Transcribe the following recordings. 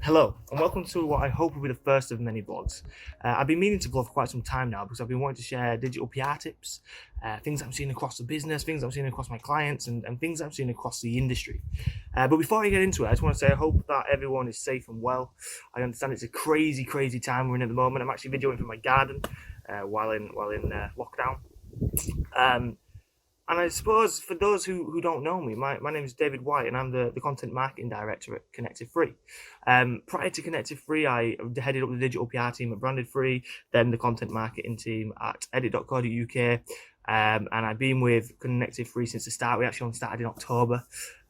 Hello, and welcome to what I hope will be the first of many vlogs. I've been meaning to vlog for quite some time now because I've been wanting to share digital PR tips, things I'm seeing across the business, things I'm seeing across my clients, and things I'm seeing across the industry. But before I get into it, I just want to say I hope that everyone is safe and well. I understand it's a crazy time we're in at the moment. I'm actually videoing from my garden while in lockdown. And I suppose for those who don't know me, my name is David White, and I'm the content marketing director at connective3. Prior to connective3, I headed up the digital PR team at branded3, then the content marketing team at edit.co.uk. And I've been with connective3 since the start. We actually only started in October.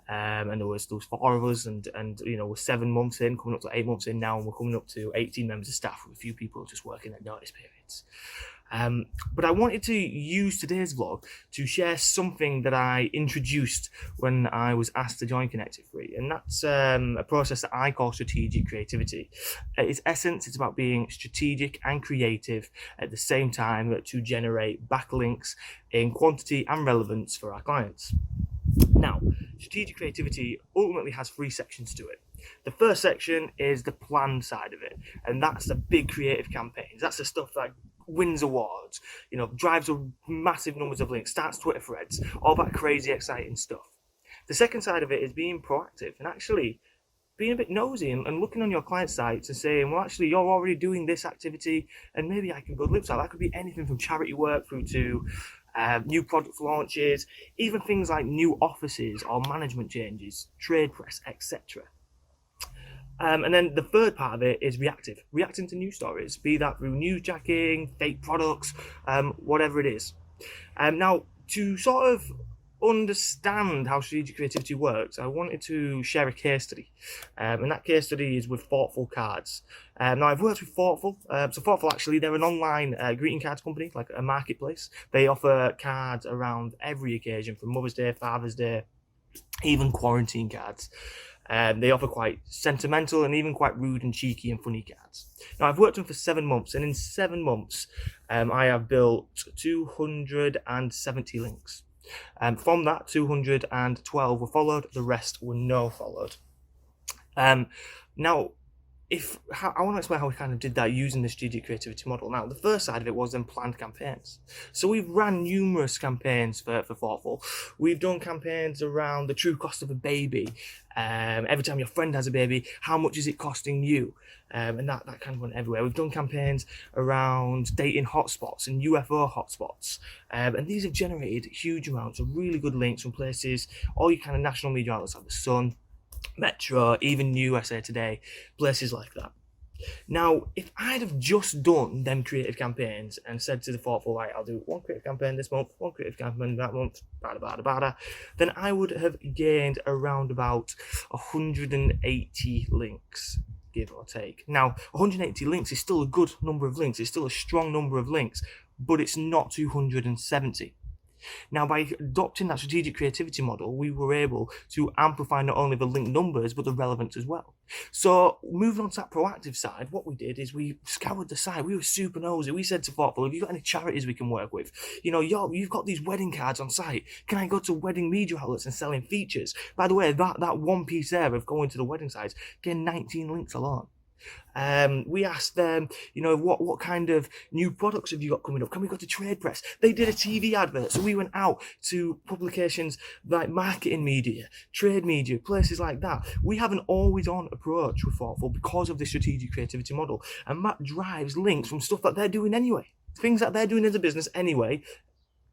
And there was four of us, and we're 7 months in, coming up to 8 months in now, and we're coming up to 18 members of staff with a few people just working their notice periods. But I wanted to use today's vlog to share something that I introduced when I was asked to join connective3, and that's a process that I call strategic creativity. At its essence, it's about being strategic and creative at the same time to generate backlinks in quantity and relevance for our clients. Now, strategic creativity ultimately has 3 sections to it. The first section is the planned side of it, and that's the big creative campaigns. That's the stuff that wins awards, drives massive numbers of links, starts Twitter threads, all that crazy, exciting stuff. The second side of it is being proactive and actually being a bit nosy and looking on your client sites and saying, well, actually, you're already doing this activity, and maybe I can build links out. That could be anything from charity work through to new product launches, even things like new offices or management changes, trade press, etc. And then the third part of it is reacting to news stories, be that through newsjacking, fake products, whatever it is. Now, to sort of understand how strategic creativity works, I wanted to share a case study, and that case study is with Thoughtful Cards. Now, I've worked with Thoughtful. So Thoughtful, actually, they're an online greeting cards company, like a marketplace. They offer cards around every occasion, from Mother's Day, Father's Day, even quarantine cards. They offer quite sentimental and even quite rude and cheeky and funny cards. Now, I've worked with them for 7 months, and in 7 months, I have built 270 links. From that, 212 were followed, the rest were no followed. Now, I want to explain how we kind of did that using the strategic creativity model. Now, the first side of it was then planned campaigns. So we've ran numerous campaigns for Thoughtful. We've done campaigns around the true cost of a baby. Every time your friend has a baby, how much is it costing you? And that kind of went everywhere. We've done campaigns around dating hotspots and UFO hotspots. And these have generated huge amounts of really good links from places, all your kind of national media outlets like The Sun, Metro, even USA Today, places like that. Now, if I'd have just done them creative campaigns and said to the Thoughtful, right, I'll do one creative campaign this month, one creative campaign that month, then I would have gained around about 180 links, give or take. Now, 180 links is still a good number of links, it's still a strong number of links, but it's not 270. Now, by adopting that strategic creativity model, we were able to amplify not only the link numbers, but the relevance as well. So moving on to that proactive side, what we did is we scoured the site. We were super nosy. We said to Thoughtful, have you got any charities we can work with? You've got these wedding cards on site. Can I go to wedding media outlets and selling features? By the way, that one piece there of going to the wedding sites, getting 19 links alone. We asked them, what kind of new products have you got coming up? Can we go to trade press? They did a TV advert, so we went out to publications like marketing media, trade media, places like that. We have an always-on approach with Thoughtful because of the strategic creativity model, and that drives links from stuff that they're doing anyway. Things that they're doing as a business anyway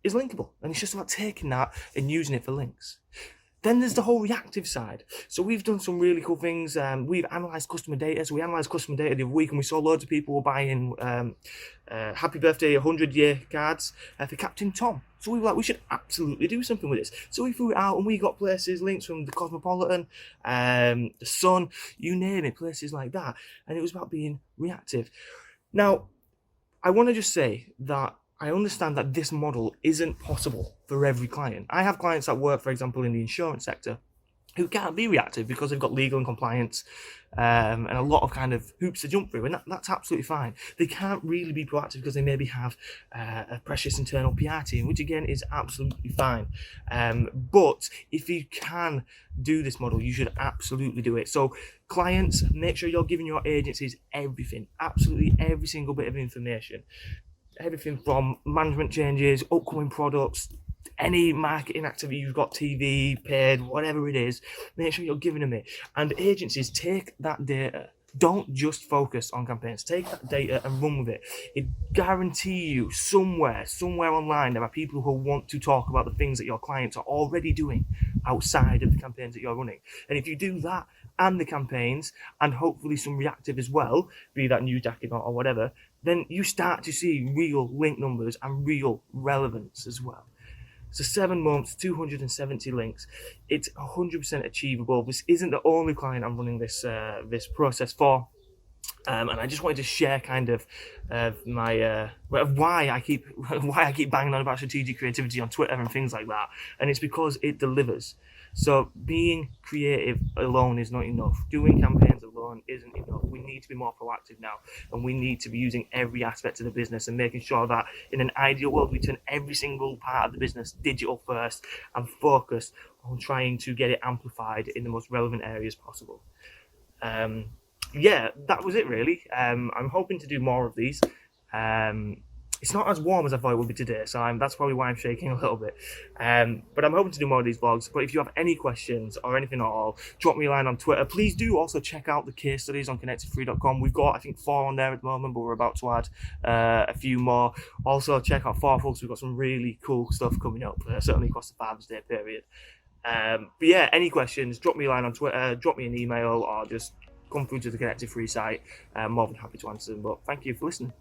is linkable, and it's just about taking that and using it for links. Then there's the whole reactive side. So we've done some really cool things. We've analysed customer data. So we analysed customer data the other week, and we saw loads of people were buying happy birthday 100-year cards for Captain Tom. So we were like, we should absolutely do something with this. So we threw it out, and we got places, links from the Cosmopolitan, the Sun, you name it, places like that. And it was about being reactive. Now, I want to just say that I understand that this model isn't possible for every client. I have clients that work, for example, in the insurance sector, who can't be reactive because they've got legal and compliance and a lot of kind of hoops to jump through, and that's absolutely fine. They can't really be proactive because they maybe have a precious internal PR team, which again is absolutely fine. But if you can do this model, you should absolutely do it. So clients, make sure you're giving your agencies everything, absolutely every single bit of information. Everything from management changes, upcoming products, any marketing activity you've got, TV, paid, whatever it is, make sure you're giving them it. And agencies, take that data. Don't just focus on campaigns. Take that data and run with it. It guarantee you somewhere online, there are people who want to talk about the things that your clients are already doing outside of the campaigns that you're running. And if you do that and the campaigns, and hopefully some reactive as well, be that new jacking or whatever, then you start to see real link numbers and real relevance as well. So 7 months, 270 links. It's 100% achievable. This isn't the only client I'm running this process for. And I just wanted to share kind of my why I keep banging on about strategic creativity on Twitter and things like that. And it's because it delivers. So being creative alone is not enough. Doing campaigns alone isn't enough. We need to be more proactive now, and we need to be using every aspect of the business and making sure that in an ideal world we turn every single part of the business digital first and focus on trying to get it amplified in the most relevant areas possible. Yeah, that was it really. I'm hoping to do more of these. It's not as warm as I thought it would be today, so that's probably why I'm shaking a little bit. But I'm hoping to do more of these vlogs. But if you have any questions or anything at all, drop me a line on Twitter. Please do also check out the case studies on connective3.com. We've got, I think, 4 on there at the moment, but we're about to add a few more. Also, check out Farfolks. We've got some really cool stuff coming up, certainly across the Father's Day period. But yeah, any questions, drop me a line on Twitter, drop me an email, or just come through to the connective3 site. I'm more than happy to answer them. But thank you for listening.